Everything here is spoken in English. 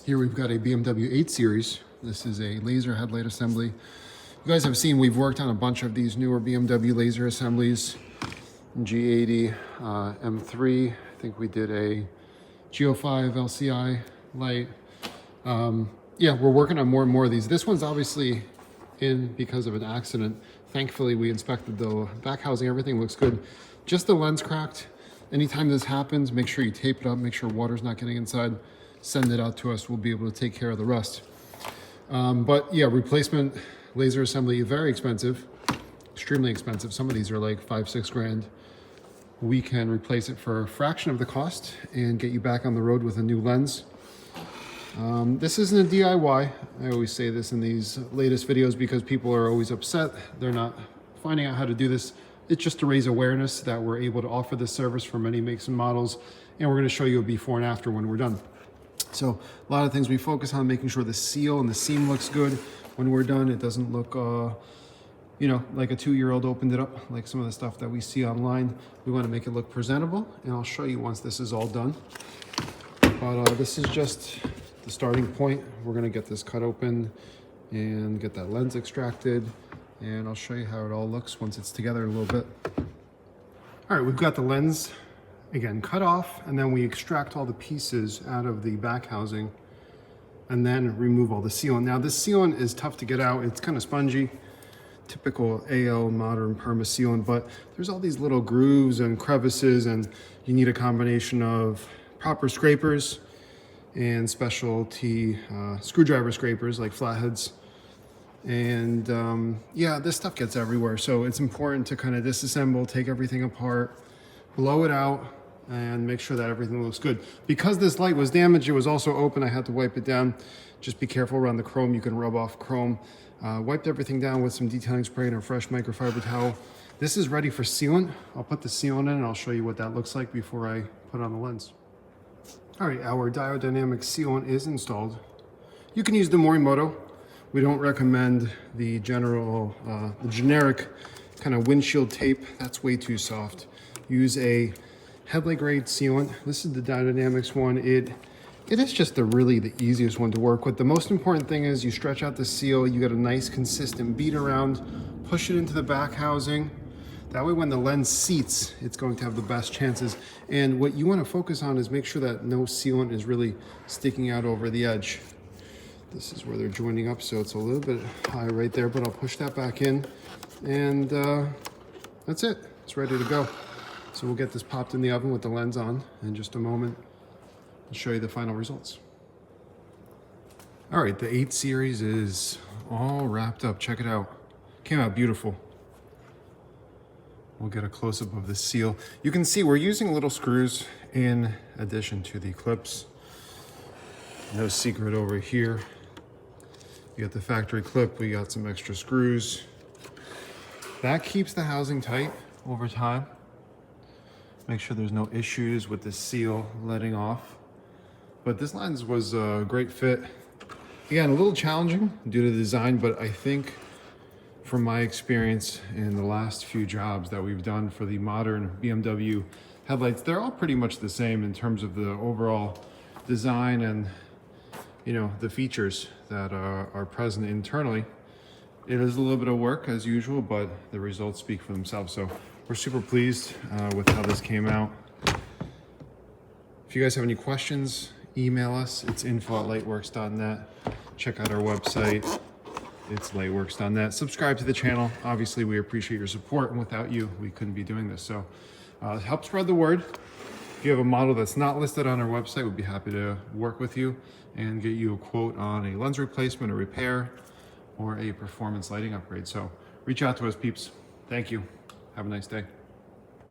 Here we've got a BMW 8 Series. This is a laser headlight assembly. You guys have seen we've worked on a bunch of these newer BMW laser assemblies. G80, M3, I think we did a G05 LCI light. Yeah, we're working on more and more of these. This one's obviously in because of an accident. Thankfully, we inspected the back housing, everything looks good. Just the lens cracked. Anytime this happens, make sure you tape it up, make sure water's not getting inside. Send it out to us, we'll be able to take care of the rest. But yeah, replacement laser assembly, very expensive, extremely expensive. Some of these are like 5-6 grand. We can replace it for a fraction of the cost and get you back on the road with a new lens. This isn't a DIY. I always say this in these latest videos because people are always upset. They're not finding out how to do this. It's just to raise awareness that we're able to offer this service for many makes and models. And we're gonna show you a before and after when we're done. So a lot of things we focus on, making sure the seal and the seam looks good when we're done. It doesn't look, you know, like a 2-year-old opened it up, like some of the stuff that we see online. We want to make it look presentable, and I'll show you once this is all done. But this is just the starting point. We're going to get this cut open and get that lens extracted, and I'll show you how it all looks once it's together in a little bit. All right, we've got the lens again cut off, and then we extract all the pieces out of the back housing and then remove all the sealant. Now this sealant is tough to get out. It's kind of spongy, typical AL modern perma sealant, but there's all these little grooves and crevices, and you need a combination of proper scrapers and specialty screwdriver scrapers like flatheads. And yeah, this stuff gets everywhere. So it's important to kind of disassemble, take everything apart, blow it out, and make sure that everything looks good. Because this light was damaged, it was also open, I had to wipe it down. Just be careful around the chrome, you can rub off chrome. Wiped everything down with some detailing spray and a fresh microfiber towel. This is ready for sealant. I'll put the sealant in and I'll show you what that looks like before I put on the lens. All right, our diodynamic sealant is installed. You can use the Morimoto. We don't recommend the generic kind of windshield tape. That's way too soft. Use a headlight grade sealant. This is the Diodynamics one. It is just the easiest one to work with. The most important thing is you stretch out the seal, you get a nice consistent bead around, push it into the back housing. That way when the lens seats, it's going to have the best chances. And what you want to focus on is make sure that no sealant is really sticking out over the edge. This is where they're joining up, so it's a little bit high right there, but I'll push that back in. And that's it, it's ready to go. So we'll get this popped in the oven with the lens on in just a moment. I'll show you the final results. All right, the 8 Series is all wrapped up. Check it out. Came out beautiful. We'll get a close-up of the seal. You can see we're using little screws in addition to the clips. No secret over here. You got the factory clip, we got some extra screws. That keeps the housing tight over time. Make sure there's no issues with the seal letting off. But this lens was a great fit. Again, a little challenging due to the design, but I think from my experience in the last few jobs that we've done for the modern BMW headlights, they're all pretty much the same in terms of the overall design and, you know, the features that are present internally. It is a little bit of work as usual, but the results speak for themselves. So we're super pleased with how this came out. If you guys have any questions, email us. It's info@lightwerkz.net. Check out our website. It's lightwerkz.net. Subscribe to the channel. Obviously, we appreciate your support, and without you, we couldn't be doing this. So help spread the word. If you have a model that's not listed on our website, we'd be happy to work with you and get you a quote on a lens replacement, a repair, or a performance lighting upgrade. So reach out to us, peeps. Thank you. Have a nice day.